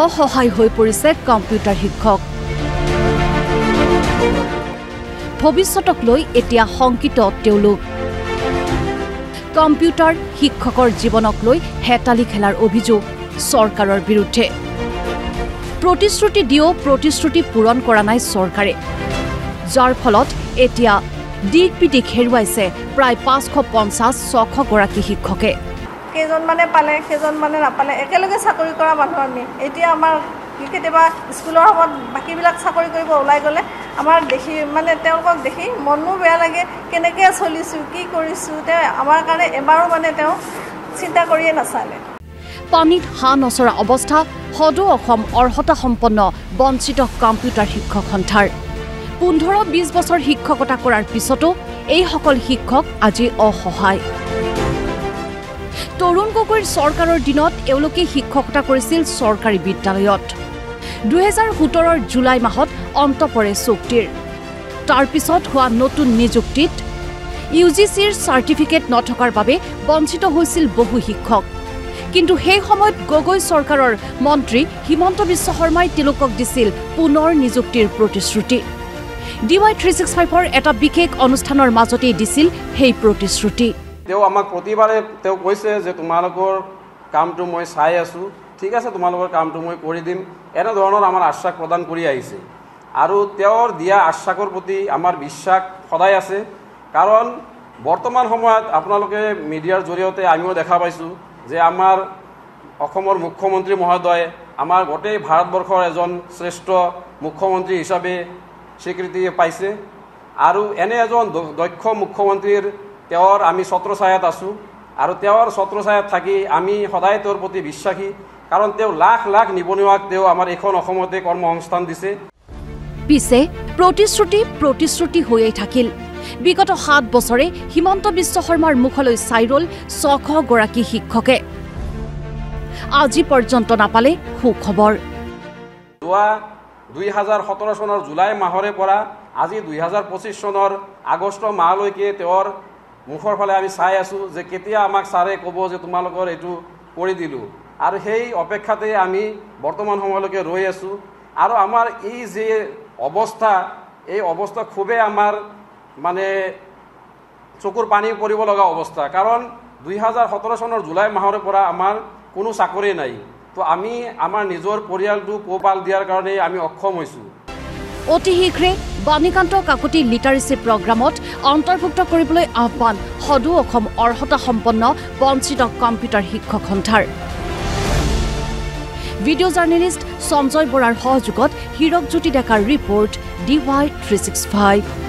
অসহায় হৈ পৰিছে কম্পিউটাৰ শিক্ষক ভৱিষ্যতক লৈ এতিয়া শংকিত তেওঁলোক কম্পিউটাৰ শিক্ষকৰ জীৱনক লৈ হেতালি খেলাৰ অভিযোগ চৰকাৰৰ বিৰুদ্ধে প্ৰতিশ্ৰুতি দিও প্ৰতিশ্ৰুতি পূৰণ কৰা নাই চৰকাৰে যাৰ ফলত এতিয়া দিক বিদিক হেৰুৱাইছে প্ৰায় 550-600 গৰাকী শিক্ষকে কেজন মানে পালে কেজন মানে নাপালে একেলগে চাকৰি কৰা মানুহ আমি এতিয়া আমাৰ কেতিয়াবা স্কুলৰ সময়ত বাকীবিলাক চাকৰি কৰিব ওলাই গ'লে আমাৰ দেখি মানে তেওঁলোকক দেখি মনো বেয়া লাগে কেনেকৈ চলিছোঁ কি কৰিছোঁ তেওঁ আমাৰ কাৰণে এবাৰো মানে তেওঁ চিন্তা কৰিয়ে নাচালে পানীত হাঁহ নচৰা অৱস্থা সদৌ অসম অৰ্হতা সম্পন্ন বঞ্চিত কম্পিউটাৰ শিক্ষক সন্থাৰ 15-20 বছৰ শিক্ষকতা কৰাৰ পিছতো এইসকল শিক্ষক আজি অসহায় তৰুণ গগৈৰ চৰকাৰৰ দিনত এওঁলোকে শিক্ষকতা কৰিছিল চৰকাৰী বিদ্যালয়ত 2017 জুলাই মাহত অন্ত পৰে চুক্তিৰ তাৰ পিছত হোৱা নতুন নিযুক্তিত ইউজিচিৰ চাৰ্টিফিকেট নথকাৰ বাবে বঞ্চিত হৈছিল বহু শিক্ষক কিন্তু সেই সময়ত গগৈ চৰকাৰৰ মন্ত্ৰী হিমন্ত বিশ্ব শৰ্মাই তেওঁলোকক দিছিল পুনৰ নিযুক্তিৰ প্ৰতিশ্ৰুতি DY 365ৰ এটা বিশেষ অনুষ্ঠানৰ মাজতেই দিছিল সেই প্ৰতিশ্ৰুতি তেওঁ আমাক প্ৰতিবাৰে তেওঁ কৈছে যে তোমালোকৰ কামটো মই চাই আছো ঠিক আছে তোমালোকৰ কামটো মই কৰি দিম এনে ধৰণৰ আমাৰ আশ্বাস প্ৰদান কৰি আহিছে আৰু তেওঁৰ দিয়া আশ্বাসৰ প্ৰতি আমাৰ বিশ্বাস সদায় আছে কাৰণ বৰ্তমান সময়ত আপোনালোকে মিডিয়াৰ জৰিয়তে আমিও দেখা পাইছো যে আমাৰ অসমৰ মুখ্যমন্ত্ৰী মহোদয় আমাৰ গোটেই ভাৰতবৰ্ষৰ এজন শ্ৰেষ্ঠ মুখ্যমন্ত্ৰী হিচাপে স্বীকৃতি পাইছে আৰু এনে এজন দক্ষ মুখ্যমন্ত্ৰীৰ তেওঁৰ আমি ছত্ৰছায়াত আছোঁ আৰু তেওঁৰ ছত্ৰছায়াত থাকি আমি সদায় তেওঁৰ প্ৰতি বিশ্বাসী কাৰণ তেওঁ লাখ লাখ নিবনুৱাক তেওঁ আমাৰ এখন অসমতে কৰ্মসংস্থান দিছে পিছে প্ৰতিশ্ৰুতি হৈয়ে থাকিল বিগত 7 বছৰে হিমন্ত বিশ্ব শৰ্মাৰ মুখলৈ চাই ৰল 600 গৰাকী শিক্ষকে আজি পৰ্যন্ত নাপালে সুখবৰ 2017 চনৰ জুলাই মাহৰে পৰা আজি 2025 চনৰ আগষ্ট মাহলৈকে তেওঁৰ মুখৰ ফালে আমি চাই আছোঁ যে কেতিয়া আমাক ছাৰে ক'ব যে তোমালোকৰ এইটো কৰি দিলোঁ আৰু সেই অপেক্ষাতে আমি বৰ্তমান সময়লৈকে ৰৈ আছোঁ আৰু আমাৰ এই যে অৱস্থা এই অৱস্থা খুবেই আমাৰ মানে চকুৰ পানী পৰিব লগা অৱস্থা কাৰণ 2017 চনৰ জুলাই মাহৰে পৰা আমাৰ কোনো চাকৰি নাই তো আমি আমাৰ নিজৰ পৰিয়ালটো পোহপাল দিয়াৰ কাৰণে আমি অক্ষম হৈছোঁ অতি শীঘ্ৰে বাণীকান্ত কাকতি লিটাৰেচি প্ৰগ্ৰামত অন্তৰ্ভুক্ত কৰিবলৈ আহ্বান সদৌ অসম অৰ্হতা সম্পন্ন বঞ্চিত কম্পিউটাৰ শিক্ষক সন্থাৰ ভিডিঅ' জাৰ্নেলিষ্ট সঞ্জয় বৰাৰ সহযোগত হীৰকজ্যোতি ডেকাৰ ৰিপৰ্ট DY 365